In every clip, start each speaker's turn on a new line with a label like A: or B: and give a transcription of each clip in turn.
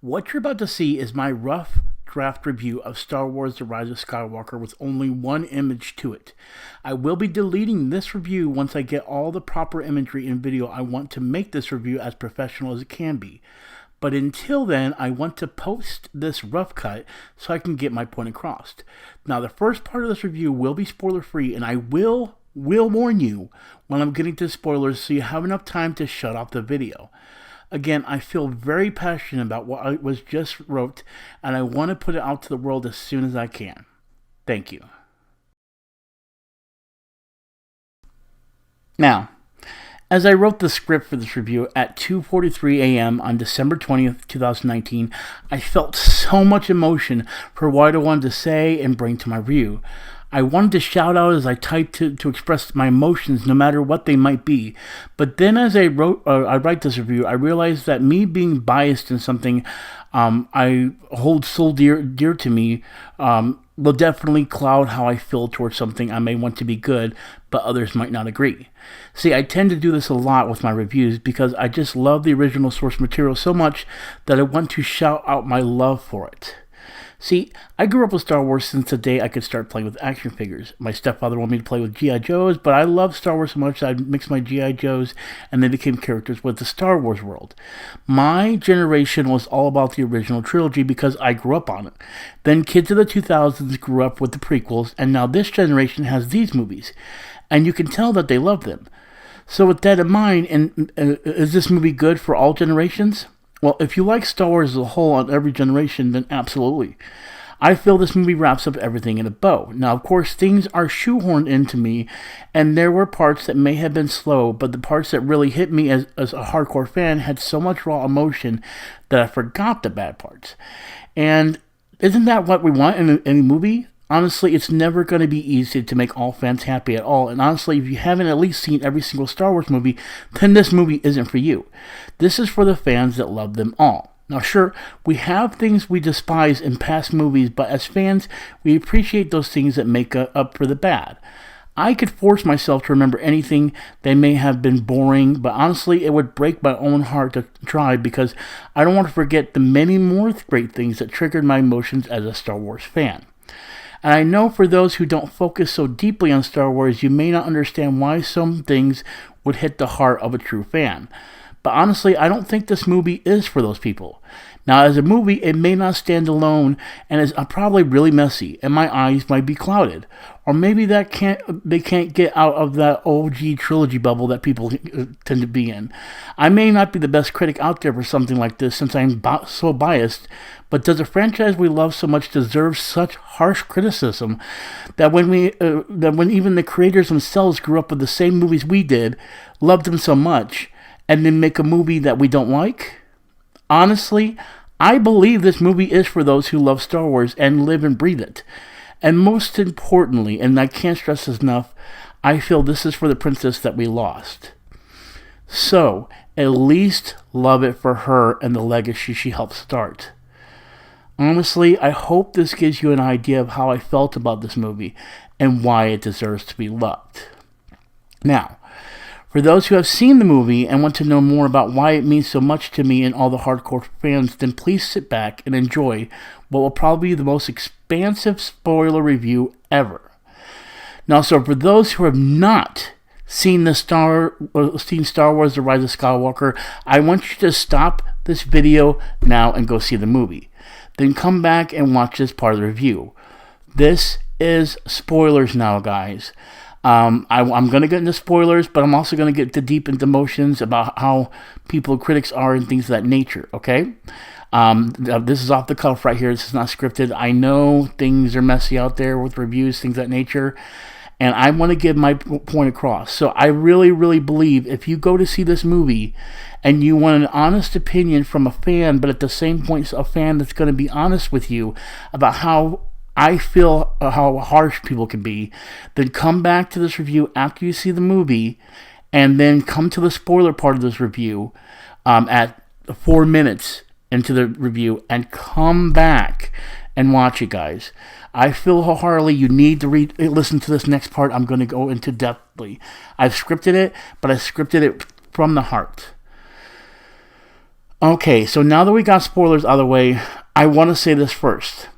A: What you're about to see is my rough draft review of Star Wars The Rise of Skywalker with only one image to it. I will be deleting this review once I get all the proper imagery and video I want to make this review as professional as it can be. But until then, I want to post this rough cut so I can get my point across. Now, the first part of this review will be spoiler-free, and I will warn you when I'm getting to spoilers so you have enough time to shut off the video. Again, I feel very passionate about what I was just wrote, and I want to put it out to the world as soon as I can. Thank you. Now, as I wrote the script for this review at 2:43 a.m. on December 20th, 2019, I felt so much emotion for what I wanted to say and bring to my review. I wanted to shout out as I typed to express my emotions, no matter what they might be. But then as I write this review, I realized that me being biased in something I hold so dear to me will definitely cloud how I feel towards something I may want to be good, but others might not agree. See, I tend to do this a lot with my reviews because I just love the original source material so much that I want to shout out my love for it. See, I grew up with Star Wars since the day I could start playing with action figures. My stepfather wanted me to play with G.I. Joes, but I loved Star Wars so much that I mixed my G.I. Joes and they became characters with the Star Wars world. My generation was all about the original trilogy because I grew up on it. Then kids of the 2000s grew up with the prequels, and now this generation has these movies. And you can tell that they love them. So with that in mind, is this movie good for all generations? Well, if you like Star Wars as a whole on every generation, then absolutely. I feel this movie wraps up everything in a bow. Now, of course, things are shoehorned into me, and there were parts that may have been slow, but the parts that really hit me as a hardcore fan had so much raw emotion that I forgot the bad parts. And isn't that what we want in any movie? Honestly, it's never going to be easy to make all fans happy at all, and honestly, if you haven't at least seen every single Star Wars movie, then this movie isn't for you. This is for the fans that love them all. Now sure, we have things we despise in past movies, but as fans, we appreciate those things that make up for the bad. I could force myself to remember anything that may have been boring, but honestly, it would break my own heart to try because I don't want to forget the many more great things that triggered my emotions as a Star Wars fan. And I know for those who don't focus so deeply on Star Wars, you may not understand why some things would hit the heart of a true fan. But honestly, I don't think this movie is for those people. Now, as a movie, it may not stand alone and is probably really messy, and my eyes might be clouded. Or maybe they can't get out of that OG trilogy bubble that people tend to be in. I may not be the best critic out there for something like this since I'm so biased, but does a franchise we love so much deserve such harsh criticism that when even the creators themselves grew up with the same movies we did, loved them so much, and then make a movie that we don't like? Honestly, I believe this movie is for those who love Star Wars and live and breathe it. And most importantly, and I can't stress this enough, I feel this is for the princess that we lost. So, at least love it for her and the legacy she helped start. Honestly, I hope this gives you an idea of how I felt about this movie and why it deserves to be loved. Now, for those who have seen the movie and want to know more about why it means so much to me and all the hardcore fans, then please sit back and enjoy what will probably be the most expansive spoiler review ever. Now, so for those who have not seen Star Wars The Rise of Skywalker, I want you to stop this video now and go see the movie. Then come back and watch this part of the review. This is spoilers now, guys. I'm going to get into spoilers, but I'm also going to get deep into emotions about how critics are and things of that nature, okay? This is off the cuff right here. This is not scripted. I know things are messy out there with reviews, things of that nature, and I want to get my point across. So I really, really believe if you go to see this movie and you want an honest opinion from a fan, but at the same point a fan that's going to be honest with you about how I feel how harsh people can be, then come back to this review after you see the movie, and then come to the spoiler part of this review at 4 minutes into the review, and come back and watch it, guys. I feel wholeheartedly you need to listen to this next part. I'm going to go into depthly. I've scripted it, but I scripted it from the heart. Okay, so now that we got spoilers out of the way, I want to say this first.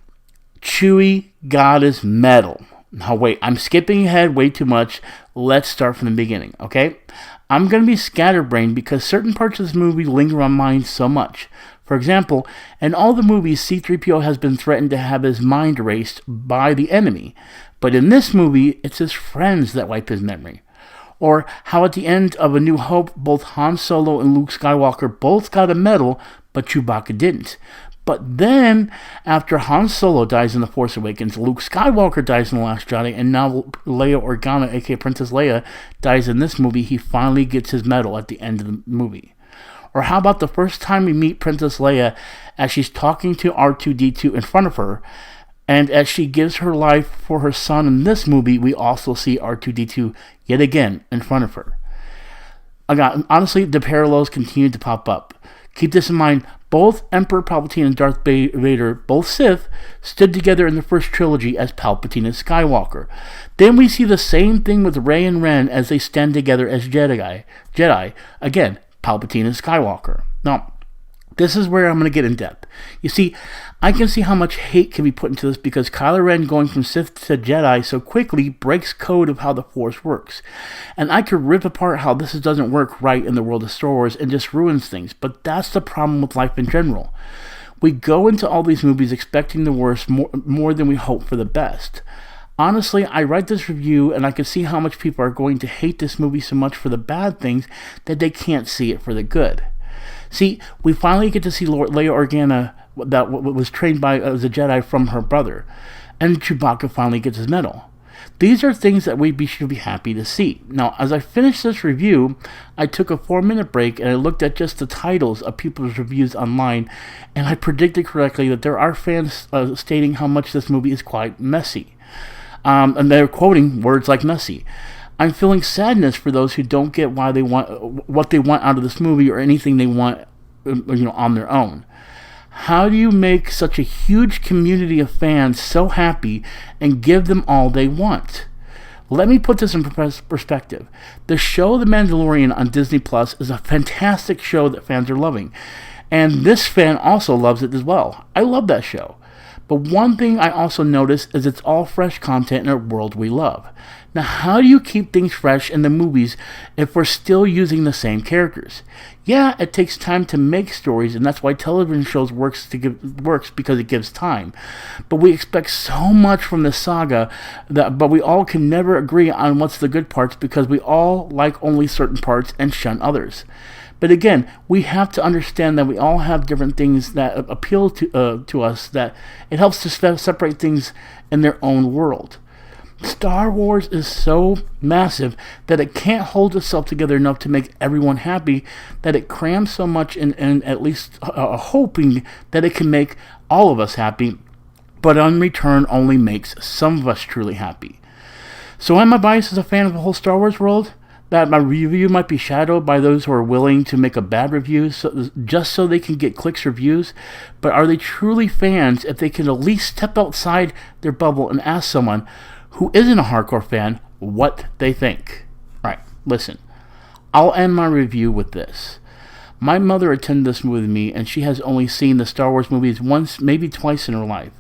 A: Chewie got his medal. Now wait, I'm skipping ahead way too much. Let's start from the beginning, okay? I'm going to be scatterbrained because certain parts of this movie linger on my mind so much. For example, in all the movies, C-3PO has been threatened to have his mind erased by the enemy. But in this movie, it's his friends that wipe his memory. Or how at the end of A New Hope, both Han Solo and Luke Skywalker both got a medal, but Chewbacca didn't. But then, after Han Solo dies in The Force Awakens, Luke Skywalker dies in The Last Jedi, and now Leia Organa, aka Princess Leia, dies in this movie, he finally gets his medal at the end of the movie. Or how about the first time we meet Princess Leia as she's talking to R2-D2 in front of her, and as she gives her life for her son in this movie, we also see R2-D2 yet again in front of her. Again, honestly, the parallels continue to pop up. Keep this in mind, both Emperor Palpatine and Darth Vader, both Sith, stood together in the first trilogy as Palpatine and Skywalker. Then we see the same thing with Rey and Ren as they stand together as Jedi. Again, Palpatine and Skywalker. Now, this is where I'm going to get in depth. You see, I can see how much hate can be put into this because Kylo Ren going from Sith to Jedi so quickly breaks code of how the Force works. And I could rip apart how this doesn't work right in the world of Star Wars and just ruins things, but that's the problem with life in general. We go into all these movies expecting the worst more than we hope for the best. Honestly, I write this review and I can see how much people are going to hate this movie so much for the bad things that they can't see it for the good. See, we finally get to see Leia Organa that was trained as a Jedi from her brother, and Chewbacca finally gets his medal. These are things that we should be happy to see. Now, as I finished this review, I took a 4-minute break and I looked at just the titles of people's reviews online, and I predicted correctly that there are fans stating how much this movie is quite messy. And they're quoting words like messy. I'm feeling sadness for those who don't get what they want out of this movie or anything they want, on their own. How do you make such a huge community of fans so happy and give them all they want? Let me put this in perspective. The show The Mandalorian on Disney Plus is a fantastic show that fans are loving, and this fan also loves it as well. I love that show. But one thing I also notice is it's all fresh content in a world we love. Now, how do you keep things fresh in the movies if we're still using the same characters? Yeah, it takes time to make stories, and that's why television shows works because it gives time. But we expect so much from the saga, but we all can never agree on what's the good parts because we all like only certain parts and shun others. But again, we have to understand that we all have different things that appeal to us, that it helps to separate things in their own world. Star Wars is so massive that it can't hold itself together enough to make everyone happy, that it crams so much in at least hoping that it can make all of us happy, but in return only makes some of us truly happy. So am I biased as a fan of the whole Star Wars world? That my review might be shadowed by those who are willing to make a bad review just so they can get clicks or views, but are they truly fans if they can at least step outside their bubble and ask someone who isn't a hardcore fan what they think? Alright, listen. I'll end my review with this. My mother attended this movie with me, and she has only seen the Star Wars movies once, maybe twice in her life.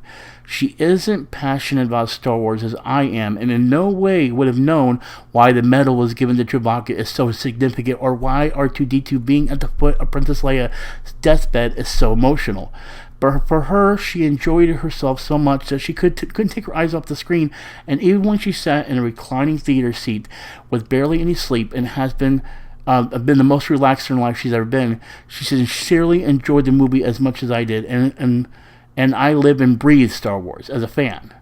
A: She isn't passionate about Star Wars as I am, and in no way would have known why the medal was given to Chewbacca is so significant, or why R2-D2 being at the foot of Princess Leia's deathbed is so emotional. But for her, she enjoyed herself so much that she couldn't take her eyes off the screen, and even when she sat in a reclining theater seat with barely any sleep and has been the most relaxed in her life she's ever been, she sincerely enjoyed the movie as much as I did, and I live and breathe Star Wars as a fan.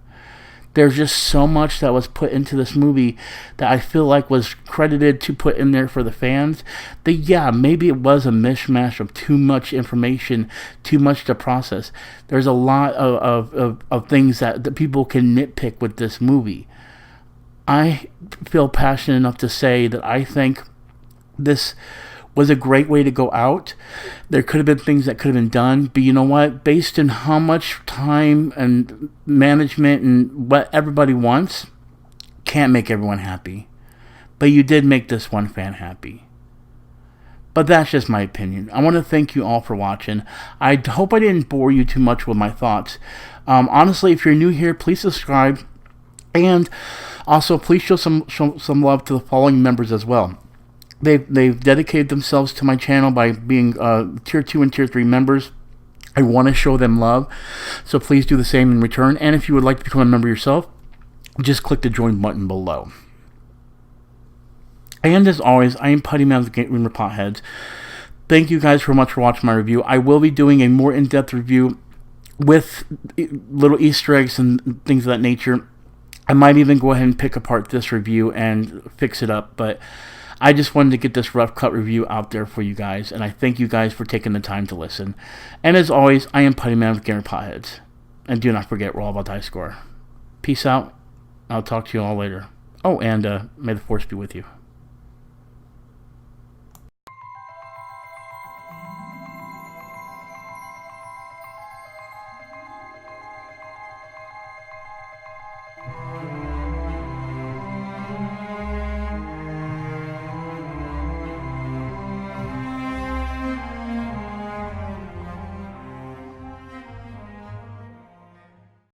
A: There's just so much that was put into this movie that I feel like was credited to put in there for the fans. That, yeah, maybe it was a mishmash of too much information, too much to process. There's a lot of things that people can nitpick with this movie. I feel passionate enough to say that I think this was a great way to go out. There could have been things that could have been done, but you know what? Based on how much time and management and what everybody wants, can't make everyone happy. But you did make this one fan happy. But that's just my opinion. I want to thank you all for watching. I hope I didn't bore you too much with my thoughts. Honestly, if you're new here, please subscribe. And also, please show some love to the following members as well. They've dedicated themselves to my channel by being Tier 2 and Tier 3 members. I want to show them love, so please do the same in return. And if you would like to become a member yourself, just click the join button below. And as always, I am Putty Man of the Gamer Potheads. Thank you guys so much for watching my review. I will be doing a more in-depth review with little Easter eggs and things of that nature. I might even go ahead and pick apart this review and fix it up, but I just wanted to get this rough cut review out there for you guys, and I thank you guys for taking the time to listen. And as always, I am Putty Man of the Gamer Potheads. And do not forget, we're all about the high score. Peace out. I'll talk to you all later. Oh, and may the Force be with you.